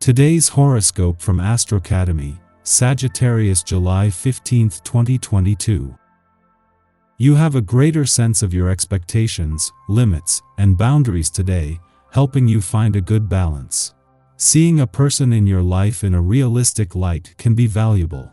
Today's horoscope from Astrocademy, Sagittarius July 15, 2022. You have a greater sense of your expectations, limits, and boundaries today, helping you find a good balance. Seeing a person in your life in a realistic light can be valuable.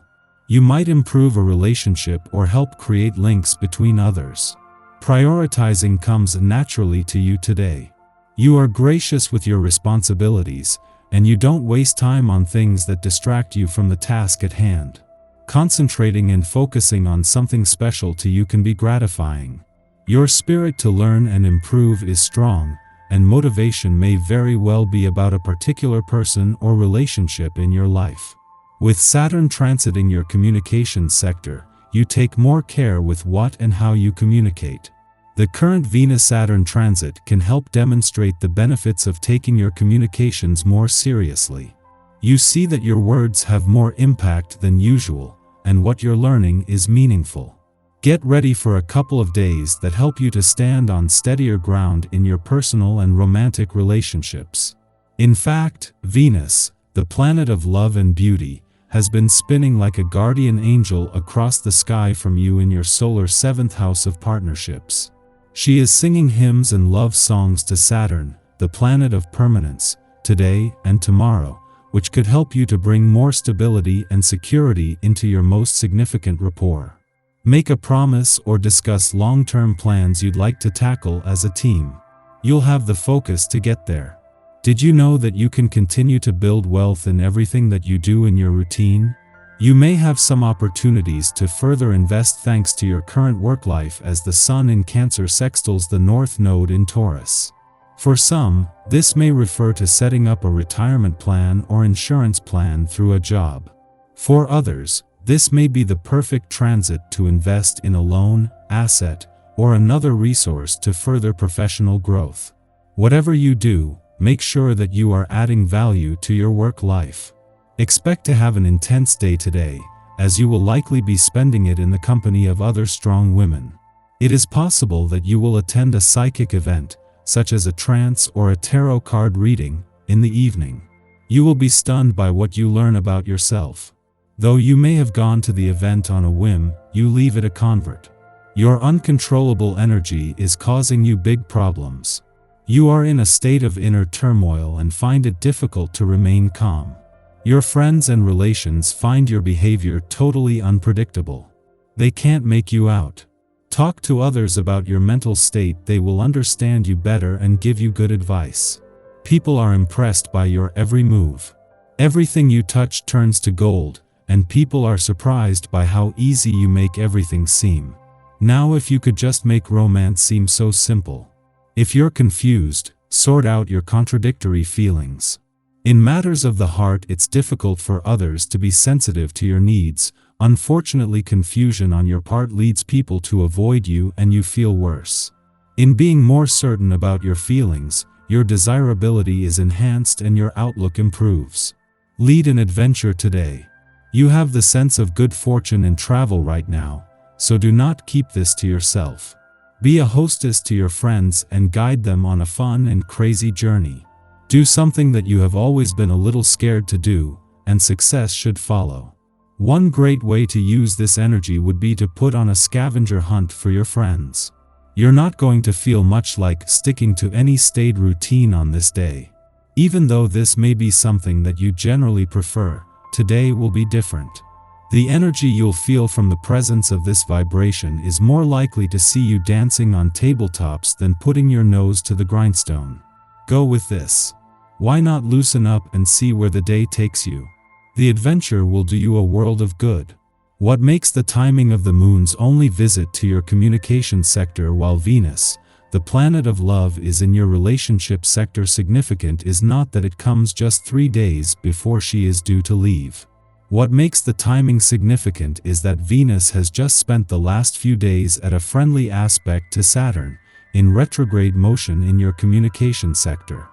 You might improve a relationship or help create links between others. Prioritizing comes naturally to you today. You are gracious with your responsibilities, and you don't waste time on things that distract you from the task at hand. Concentrating and focusing on something special to you can be gratifying. Your spirit to learn and improve is strong, and motivation may very well be about a particular person or relationship in your life. With Saturn transiting your communications sector, you take more care with what and how you communicate. The current Venus-Saturn transit can help demonstrate the benefits of taking your communications more seriously. You see that your words have more impact than usual, and what you're learning is meaningful. Get ready for a couple of days that help you to stand on steadier ground in your personal and romantic relationships. In fact, Venus, the planet of love and beauty, has been spinning like a guardian angel across the sky from you in your solar 7th house of partnerships. She is singing hymns and love songs to Saturn, the planet of permanence, today and tomorrow, which could help you to bring more stability and security into your most significant rapport. Make a promise or discuss long-term plans you'd like to tackle as a team. You'll have the focus to get there. Did you know that you can continue to build wealth in everything that you do in your routine? You may have some opportunities to further invest thanks to your current work life as the Sun in Cancer sextiles the North Node in Taurus. For some, this may refer to setting up a retirement plan or insurance plan through a job. For others, this may be the perfect transit to invest in a loan, asset, or another resource to further professional growth. Whatever you do, make sure that you are adding value to your work life. Expect to have an intense day today, as you will likely be spending it in the company of other strong women. It is possible that you will attend a psychic event, such as a trance or a tarot card reading, in the evening. You will be stunned by what you learn about yourself. Though you may have gone to the event on a whim, you leave it a convert. Your uncontrollable energy is causing you big problems. You are in a state of inner turmoil and find it difficult to remain calm. Your friends and relations find your behavior totally unpredictable. They can't make you out. Talk to others about your mental state. They will understand you better and give you good advice. People are impressed by your every move. Everything you touch turns to gold, and people are surprised by how easy you make everything seem. Now if you could just make romance seem so simple. If you're confused, sort out your contradictory feelings. In matters of the heart, it's difficult for others to be sensitive to your needs. Unfortunately, confusion on your part leads people to avoid you and you feel worse. In being more certain about your feelings, your desirability is enhanced and your outlook improves. Lead an adventure today. You have the sense of good fortune in travel right now, so do not keep this to yourself. Be a hostess to your friends and guide them on a fun and crazy journey. Do something that you have always been a little scared to do, and success should follow. One great way to use this energy would be to put on a scavenger hunt for your friends. You're not going to feel much like sticking to any staid routine on this day. Even though this may be something that you generally prefer, today will be different. The energy you'll feel from the presence of this vibration is more likely to see you dancing on tabletops than putting your nose to the grindstone. Go with this. Why not loosen up and see where the day takes you? The adventure will do you a world of good. What makes the timing of the moon's only visit to your communication sector while Venus, the planet of love, is in your relationship sector significant is not that it comes just 3 days before she is due to leave. What makes the timing significant is that Venus has just spent the last few days at a friendly aspect to Saturn, in retrograde motion in your communication sector.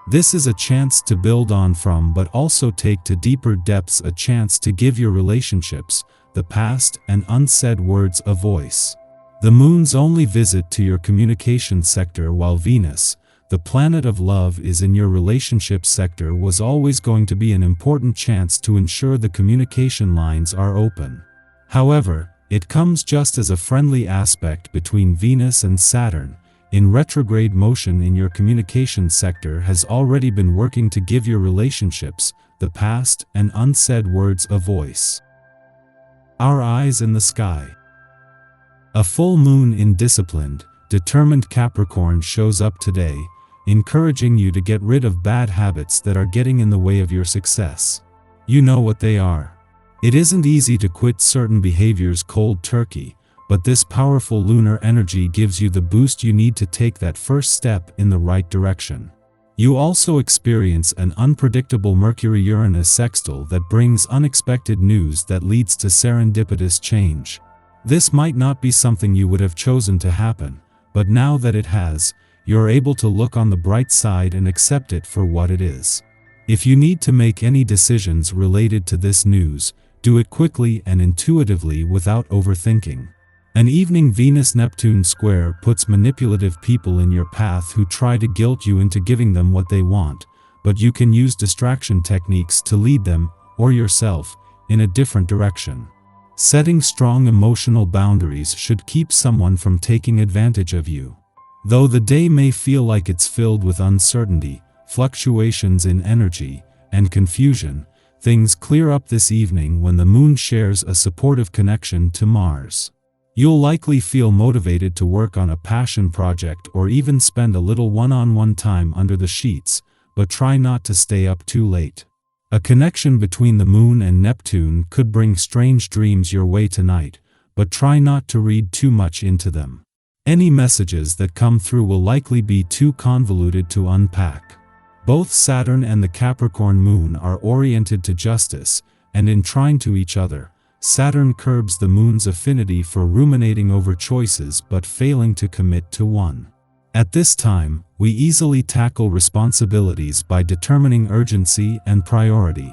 This is a chance to build on from, but also take to deeper depths, a chance to give your relationships, the past and unsaid words, a voice. The moon's only visit to your communication sector while Venus, the planet of love is in your relationship sector was always going to be an important chance to ensure the communication lines are open. However, it comes just as a friendly aspect between Venus and Saturn, in retrograde motion in your communication sector has already been working to give your relationships, the past and unsaid words a voice. Our eyes in the sky. A full moon in disciplined, determined Capricorn shows up today, encouraging you to get rid of bad habits that are getting in the way of your success. You know what they are. It isn't easy to quit certain behaviors cold turkey, but this powerful lunar energy gives you the boost you need to take that first step in the right direction. You also experience an unpredictable Mercury-Uranus sextile that brings unexpected news that leads to serendipitous change. This might not be something you would have chosen to happen, but now that it has, you're able to look on the bright side and accept it for what it is. If you need to make any decisions related to this news, do it quickly and intuitively without overthinking. An evening Venus-Neptune square puts manipulative people in your path who try to guilt you into giving them what they want, but you can use distraction techniques to lead them, or yourself, in a different direction. Setting strong emotional boundaries should keep someone from taking advantage of you. Though the day may feel like it's filled with uncertainty, fluctuations in energy, and confusion, things clear up this evening when the moon shares a supportive connection to Mars. You'll likely feel motivated to work on a passion project or even spend a little one-on-one time under the sheets, but try not to stay up too late. A connection between the moon and Neptune could bring strange dreams your way tonight, but try not to read too much into them. Any messages that come through will likely be too convoluted to unpack. Both Saturn and the Capricorn moon are oriented to justice, and in trine to each other, Saturn curbs the moon's affinity for ruminating over choices but failing to commit to one. At this time, we easily tackle responsibilities by determining urgency and priority.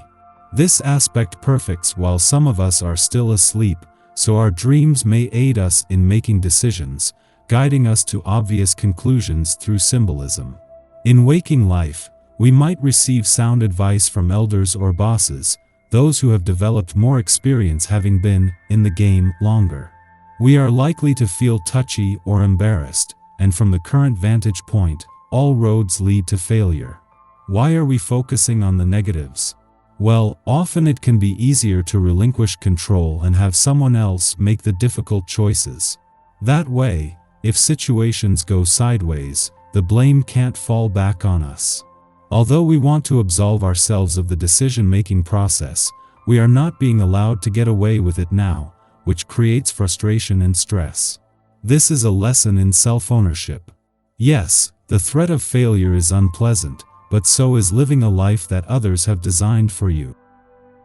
This aspect perfects while some of us are still asleep, so our dreams may aid us in making decisions, guiding us to obvious conclusions through symbolism. In waking life, we might receive sound advice from elders or bosses, those who have developed more experience having been in the game longer. We are likely to feel touchy or embarrassed, and from the current vantage point, all roads lead to failure. Why are we focusing on the negatives? Well, often it can be easier to relinquish control and have someone else make the difficult choices. That way, if situations go sideways, the blame can't fall back on us. Although we want to absolve ourselves of the decision-making process, we are not being allowed to get away with it now, which creates frustration and stress. This is a lesson in self-ownership. Yes, the threat of failure is unpleasant, but so is living a life that others have designed for you.